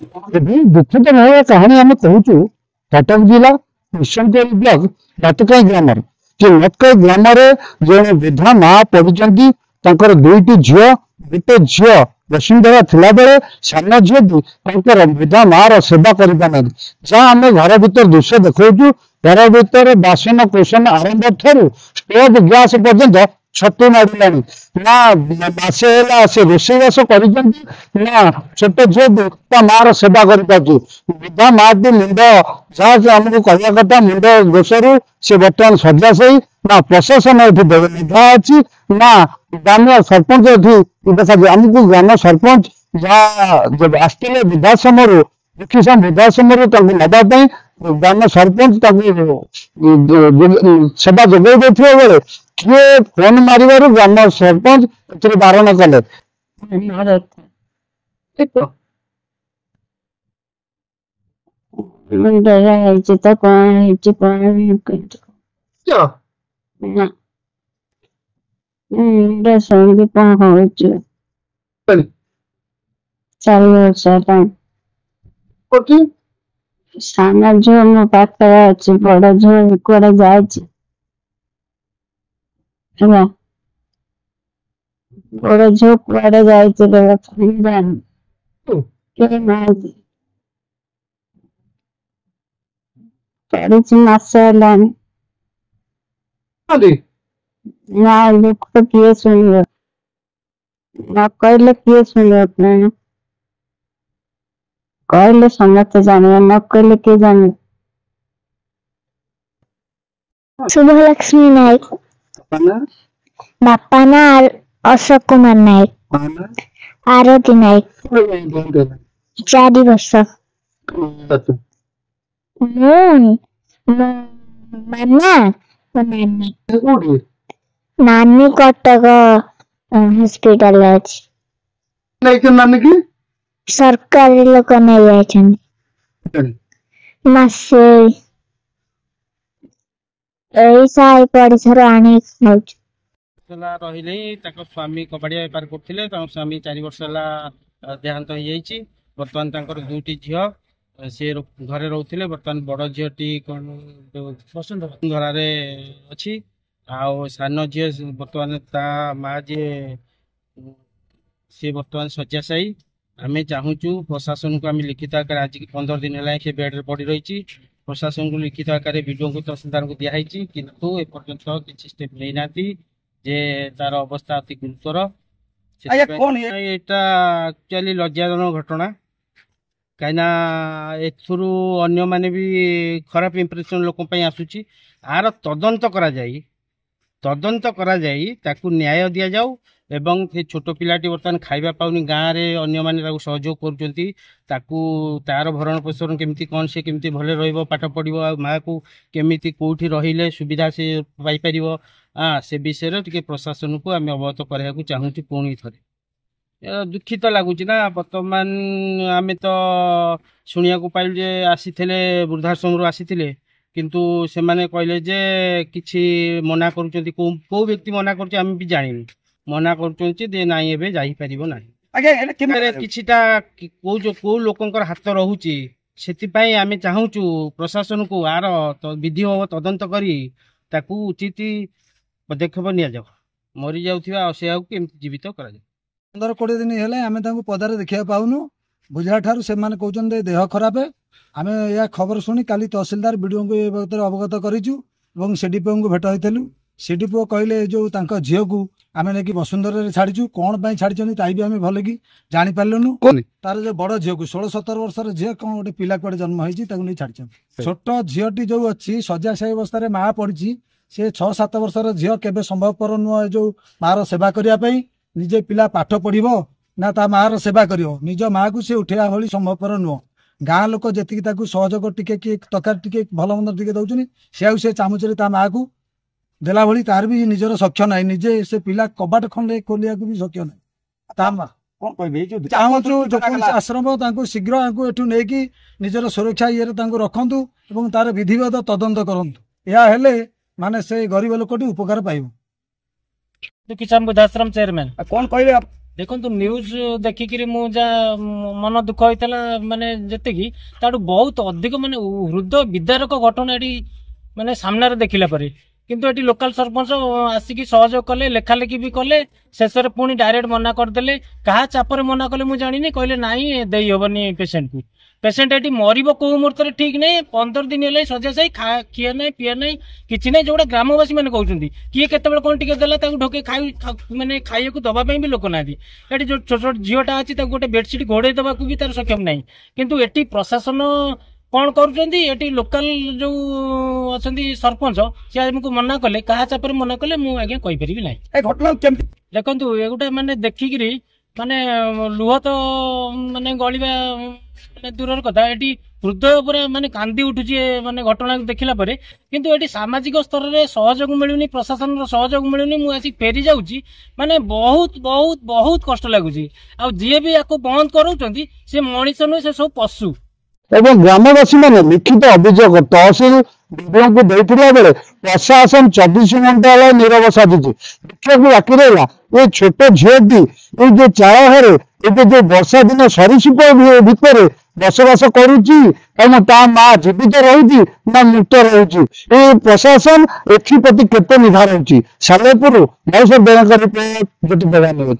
दुखद भाव कहानी आम कहूँ कटक जिला कुशनपुर ब्लॉक लतकाई ग्राम कि लतकाई ग्राम जो वृद्धा माँ पढ़ी दुईट झील गोटे झील वसुंधरा थिला बेले सान झील वृद्धा माँ सेवा करना जहाँ आम घर भर दृश्य देखु घर भर बासन कुसन आरंभ ठार स्टोव गैस पर्यंत छतु मारा ना मसे से रोषेईबास कर छोट झील माँ सेवा कर वृद्धा माँ को मुंड जहाँ आमको कहवा कथा मुंड दोषरू से बर्तमान शଯ୍ୟାଶାयୀ ना प्रशासन ये मेधा अच्छी ना ग्राम सरपंच ये देखा आमको ग्राम सरपंच जहाँ आसते वृद्धाश्रम दुखीश्याम वृद्धाश्रम नापी ग्राम सरपंच सेवा जोगे बेले किए फोन मार ग्राम सरपंच ए बारण कले सान झील मो पाखे अच्छी बड़ झील कड़े जाए बड़ झील कड़े जाए पड़ी मसे ना दुख तो किए शुणिए न कहले किए शुणिए कहले समस्त जाने न कहले किए जाने। शुभलक्ष्मी नायक बापा ना अशोक कुमार नायक आरती नायक 4 वर्ष मामा नानी नानी कटक हॉस्पिटल अच्छी नानी की सरकारी लोक नहीं मसे साई पड़ीसर आने रही स्वामी कबाड़िया बेपार करते स्वामी 4 वर्ष है देहांत हो बर्तमान दुईटी झील सी घरे रोते बर्तमान बड़ झीटी घरे अच्छी आउ सान झील बर्तमान ता माँ जी सी बर्तमान शଯ୍याशायी आम चाहूँ प्रशासन को आम लिखित आकार आज 15 दिन है बेड्रे पड़ रही प्रशासन को लिखित आकार वीडियो को तहसीलदार को दिखाई किंतु एपर्यंत किसी स्टेप नहीं ना जे तार अवस्था अति गुरुतर यहाँ एक्चुअली लज्जाजनक घटना कहीं अन्य माने भी खराब इंप्रेशन लोक आसूची आर तदंत करा ताकू न्याय दि जाऊ एवं से छोट पिलाटी बर्तमान खाइबा पाउनी गाँव में अन्य माने सहयोग करूँ तार भरण पोषण केमती कौन से केमती भले रहिबो पाठ पढ़िबो माँ को केमिति कोठी रहिले सुविधा से पाई परिबो से विषय टिके प्रशासन को आम अवगत कराया चाहूँ पुणी थे दुखित लगुच ना बर्तमान आम तो शुणा पाइल जे आसी वृद्धाश्रम आसी किंतु से माने कहले जे किछि मना करुचंती को व्यक्ति मना करुचे आम भी जानिनु मना करुचंती नाई एबे जाई परिबो नाही किछिटा को लोकंकर हाथ रहुची सेतिपाई आमे चाहूचु प्रशासन को आर विधि तदंत करी ताकू उचित पदक्षेप निया जाऊ मरी जाउथिबा असेयाକୁ केमति जीवित करा जाऊ 15-20 दिन हेले आमे तांको पदारे देखिया पाउनु बुझा ठारू से माने कहउचन देह खराब है आमे या खबर सुनी काली तहसीलदार वीडियो को ए बारे अवगत करिचु एवं सीडीपीओ को भेट होइतलु सीडीपीओ कहले जो तांको झियो को आमे नेकी वसुंधरा रे छाड़ीचु कोन पई छाड़ीचनी ताई भी आमे भले की जानि पारलनु तार जो बड़ झियो को 16-17 वर्ष रे झियो कोन गोटे पिला कोडे जन्म होईची ताकू नै छाड़ीचन छोट झियोटी जो अछि शଯ୍ୟାଶାୟୀ अवस्था रे मां पड़िची से 6-7 वर्ष रे झियो केबे संभवपर नुह जो मार सेवा करिया पई निजे पिला पाठ पढ़िबो ना ता मार सेवा करियो निज मां को से उठेया भली संभवपर नुह गाँ लोक जेतिकी ताकू सहयोग टिके कि तकार टिके भल मंद टिके दउचनी से चामुचरे ता मां को देला भली तार भी निजर सख्य नाही निजे से पिला कबाट खंडे खोलिया को भी सख्य नाही ता मां कोन कहबे जो चाहूछु जखन आश्रम तांको शीघ्र आंको एठु नै कि निजर सुरक्षा ये तांको रखंतु एवं तार विधिवत तदंत करंतु या हेले माने से गरीब लोकटी उपकार पाइबो दुखीश्याम वृद्धाश्रम चेयरमैन कौन कहले देखो न्यूज देखिकी मुझा मन दुख होता माने जेतिकी ताठू बहुत अधिक माने हृदय विदारक घटना एटी माने सामने देखला परे किंतु एटी लोकल सरपंच आसिकी सहयोग कले लेखालेखी भी कले शेष पुणी डायरेक्ट मना करदेले कहा चापर मना कले मुझे जानी कहले नाई दे हेबनी पेसेंट को पेसेंट एटी मरिबो को मुहूर्त ठीक नहीं 15 दिन है सजा साई खिया ना पीया ना कि ना जोड़ा ग्रामवासी मैंने कहते किए केतबेले कौन टिके देला ढोके खाई माने खाइया को दबा भी लोक ना एटी जो छोट छोट झीटा अच्छी गोटे बेडसीट घोड़े दबा भी तार सक्षम नहीं किंतु एटी प्रशासन कौन कर लोकल जो अच्छा सरपंच सी आमको मना कले क्या चापर मना कले मुझे कहीपरि ना घटना देखो ये गोटे माने देखिकी माने लुह तो माने गलिबा माने दूर कथा ये हृदय पूरा माने कांदी उठुची माने घटना देखला परे किंतु ये सामाजिक स्तर में सहयोग मिलूनी प्रशासन सहयोग मिलूनी मुझे फेरी जाऊँगी माने बहुत बहुत बहुत कष्ट लगुच आ जी भी या बंद कराउछंती से मनीष नुहे से सब पशु एवं ग्रामवासी मैंने लिखित अभियोग तहसिल विभाग को देता बेले प्रशासन 24 घंटा नीरव साजिश देखा बाकी रहा ये छोट झीटी ये जो चाल घरे ये जो वर्षा दिन सरीसृप भितर बसवास करुच्ची माँ जीवित रही ना मृत रही प्रशासन एप्रति केते निधार होती सालेपुर महेश बेड़ा रिपोर्ट ज्योति प्रधान।